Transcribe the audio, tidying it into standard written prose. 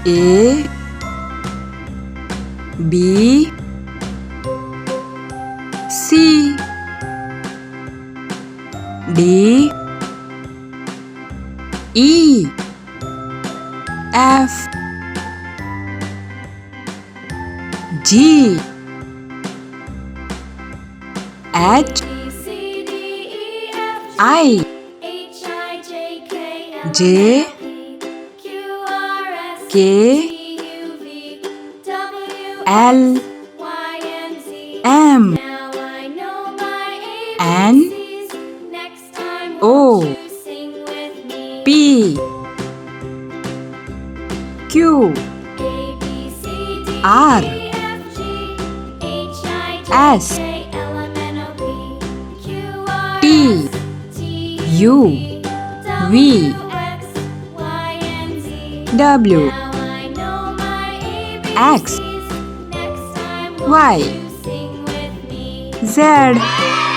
A B C D E F G H I J K L M N O P Q R S T U V W X Y Z